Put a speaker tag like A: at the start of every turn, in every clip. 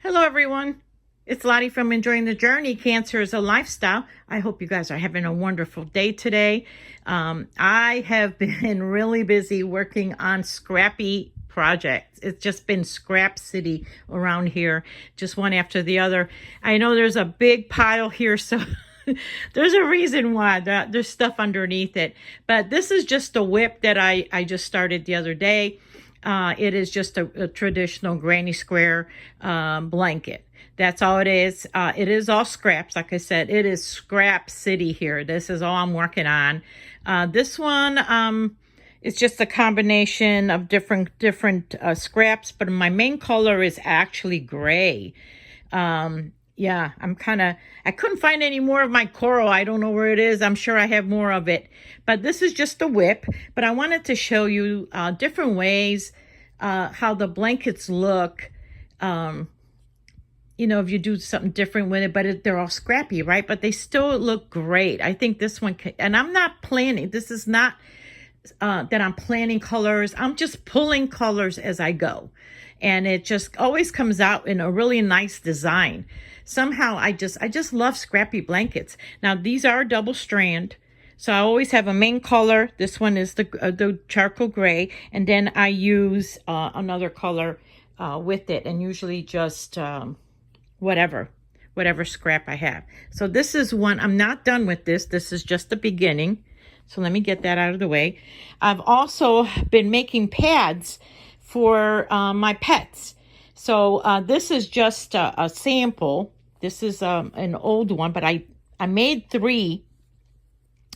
A: Hello, everyone. It's Lottie from Enjoying the Journey. Cancer is a lifestyle. I hope you guys are having a wonderful day today. I have been really busy working on Scrappy projects. It's just been Scrap City around here, just one after the other. I know there's a big pile here, so there's a reason why there's stuff underneath it. But this is just a whip that I just started the other day. It is just a traditional granny square blanket. That's all it is. It is all scraps. Like I said, it is Scrap City here. This is all I'm working on. This one is just a combination of different scraps, but my main color is actually gray. Yeah, I couldn't find any more of my coral. I don't know where it is. I'm sure I have more of it. But this is just a whip. But I wanted to show you different ways how the blankets look. You know, if you do something different with it, but they're all scrappy, right? But they still look great. I think this one, and I'm not planning. This is not that I'm planning colors. I'm just pulling colors as I go. And it just always comes out in a really nice design. Somehow I just love scrappy blankets. Now these are double strand, so I always have a main color. This one is the charcoal gray, and then I use another color with it, and usually just whatever scrap I have. So this is one. I'm not done with this. This is just the beginning. So let me get that out of the way. I've also been making pads for my pets. So this is just a sample. This is an old one, but I made 3,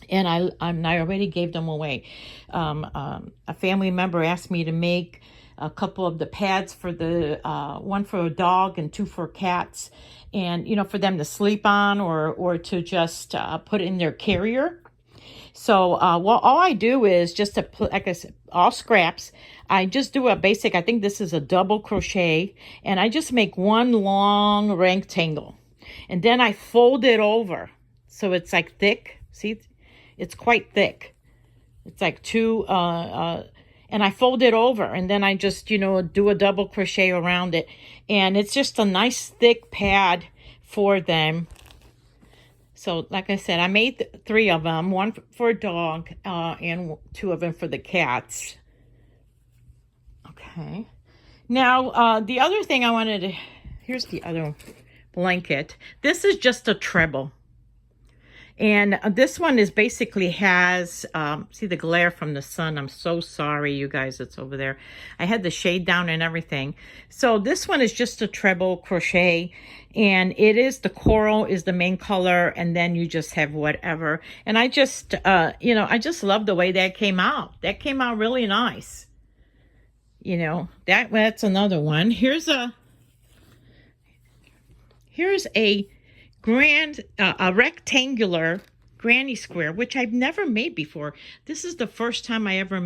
A: and I already gave them away. A family member asked me to make a couple of the pads for the one for a dog and 2 for cats, and for them to sleep on or to just put in their carrier. So well, all I do is just like I said, all scraps. I just do a basic, I think this is a double crochet, and I just make one long rectangle, and then I fold it over so it's like thick. See, it's quite thick. It's like 2 and I fold it over, and then I just do a double crochet around it, and it's just a nice thick pad for them. So like I said, I made 3 of them, 1 for a dog and 2 of them for the cats. Okay. Now, the other thing I wanted to, here's the other blanket. This is just a treble. And this one is basically has, see the glare from the sun. I'm so sorry, you guys, it's over there. I had the shade down and everything. So this one is just a treble crochet, and it is, the coral is the main color, and then you just have whatever. And I just, I just love the way that came out. That came out really nice. That's another one. Here's a a rectangular granny square, which I've never made before. This is the first time I ever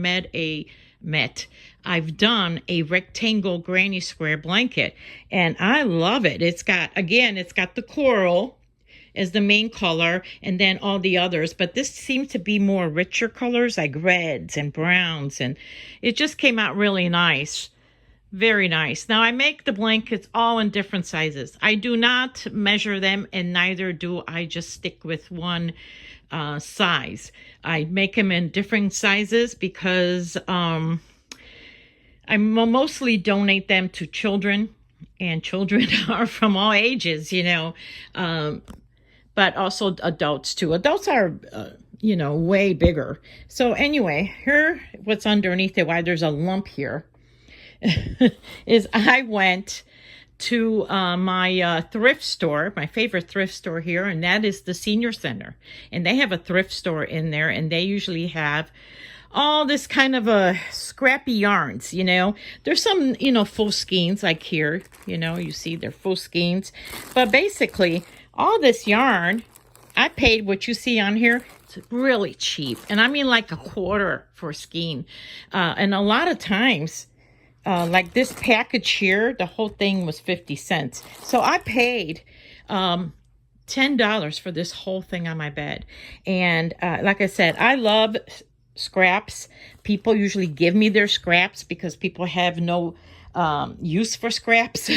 A: I've done a rectangle granny square blanket, and I love it. It's got the coral as the main color, and then all the others, but this seems to be more richer colors like reds and browns, and it just came out really nice. Very nice. Now I make the blankets all in different sizes. I do not measure them, and neither do I just stick with one size. I make them in different sizes because I mostly donate them to children, and children are from all ages, but also adults too. Adults are way bigger. So anyway, here, what's underneath it, why there's a lump here, is I went to my thrift store, my favorite thrift store here, and that is the Senior Center. And they have a thrift store in there, and they usually have all this kind of scrappy yarns, There's some, full skeins like here, you see they're full skeins. But basically, all this yarn, I paid what you see on here. It's really cheap. And I mean like $1/4 for a skein. And a lot of times, like this package here, the whole thing was 50 cents. So I paid $10 for this whole thing on my bed. And like I said, I love scraps. People usually give me their scraps because people have no use for scraps.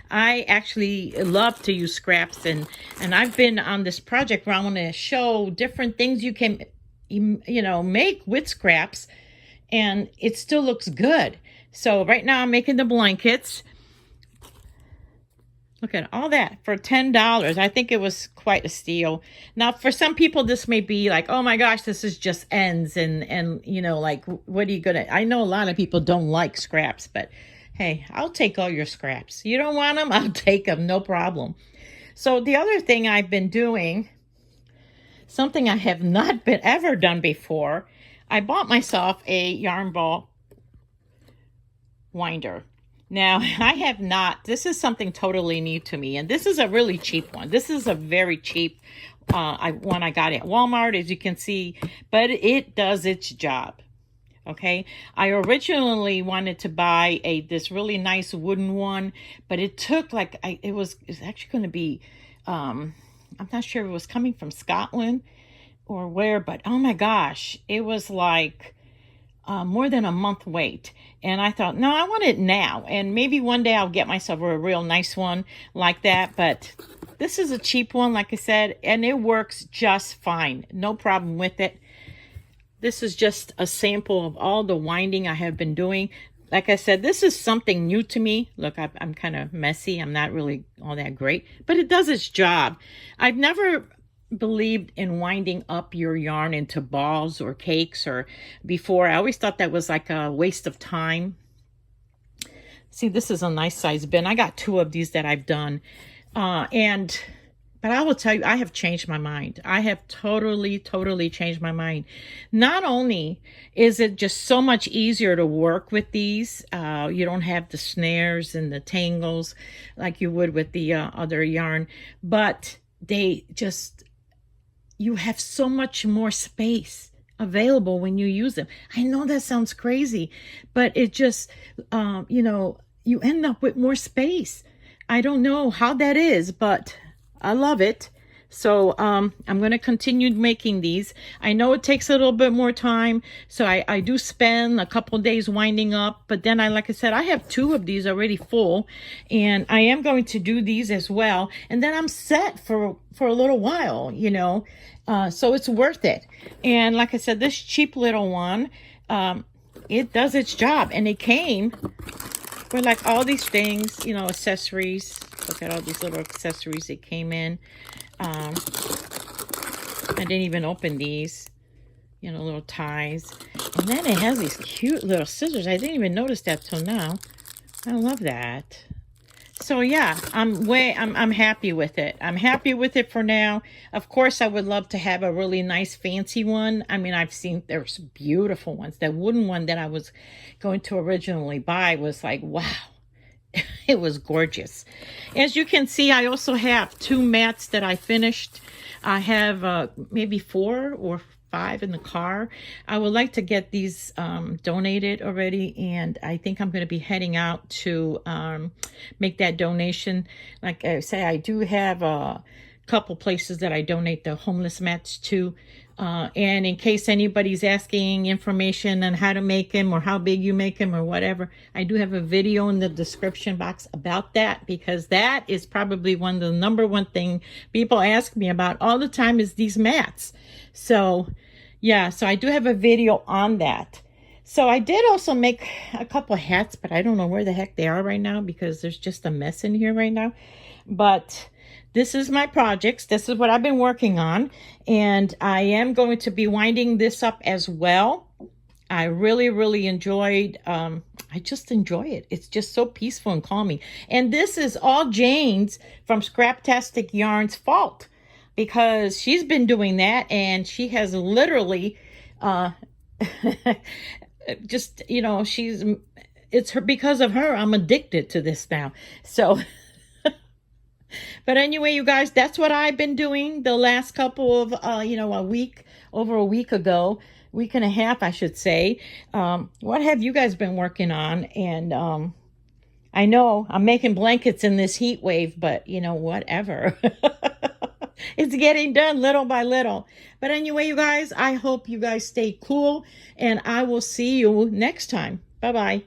A: I actually love to use scraps, and I've been on this project where I want to show different things you can, make with scraps, and it still looks good. So right now I'm making the blankets. Look at all that for $10. I think it was quite a steal. Now, for some people, this may be like, oh my gosh, this is just ends, and like, what are you gonna? I know a lot of people don't like scraps, but hey, I'll take all your scraps. You don't want them? I'll take them, no problem. So the other thing I've been doing, something I have not been ever done before, I bought myself a yarn ball winder. Now, I have not, this is something totally new to me, and this is a really cheap one. This is a very cheap one I got at Walmart, as you can see, but it does its job. Okay, I originally wanted to buy this really nice wooden one, but it took like, it's actually going to be, I'm not sure if it was coming from Scotland or where, but oh my gosh, it was like more than a month wait. And I thought, no, I want it now. And maybe one day I'll get myself a real nice one like that. But this is a cheap one, like I said, and it works just fine. No problem with it. This is just a sample of all the winding I have been doing. Like I said, this is something new to me. Look, I'm kind of messy. I'm not really all that great, but it does its job. I've never believed in winding up your yarn into balls or cakes or before. I always thought that was like a waste of time. See, this is a nice size bin. I got 2 of these that I've done. But I will tell you, I have changed my mind. I have totally changed my mind. Not only is it just so much easier to work with these, you don't have the snares and the tangles like you would with the other yarn, but you have so much more space available when you use them. I know that sounds crazy, but it just, you end up with more space. I don't know how that is, but I love it. So I'm going to continue making these. I know it takes a little bit more time, so I do spend a couple days winding up, but then like I said, I have 2 of these already full, and I am going to do these as well, and then I'm set for a little while, so it's worth it. And like I said, this cheap little one, it does its job, and it came with like all these things, accessories. Look at all these little accessories that came in. I didn't even open these, little ties. And then it has these cute little scissors. I didn't even notice that till now. I love that. So yeah, I'm happy with it. I'm happy with it for now. Of course, I would love to have a really nice fancy one. I mean, I've seen there's beautiful ones. That wooden one that I was going to originally buy was like, wow. It was gorgeous. As you can see, I also have 2 mats that I finished. I have maybe 4 or 5 in the car. I would like to get these donated already, and I think I'm going to be heading out to make that donation. Like I say, I do have a couple places that I donate the homeless mats to. And in case anybody's asking information on how to make them or how big you make them or whatever, I do have a video in the description box about that, because that is probably one of the #1 thing people ask me about all the time is these mats. So yeah, so I do have a video on that. So I did also make a couple hats, but I don't know where the heck they are right now because there's just a mess in here right now. But this is my projects. This is what I've been working on. And I am going to be winding this up as well. I really enjoyed, I just enjoy it. It's just so peaceful and calming. And this is all Jane's from Scraptastic Yarn's fault, because she's been doing that, and she has literally just, it's her, because of her, I'm addicted to this now. So but anyway, you guys, that's what I've been doing the last couple of, over a week ago, week and a half, I should say. What have you guys been working on? And I know I'm making blankets in this heat wave, but, whatever. It's getting done little by little. But anyway, you guys, I hope you guys stay cool, and I will see you next time. Bye-bye.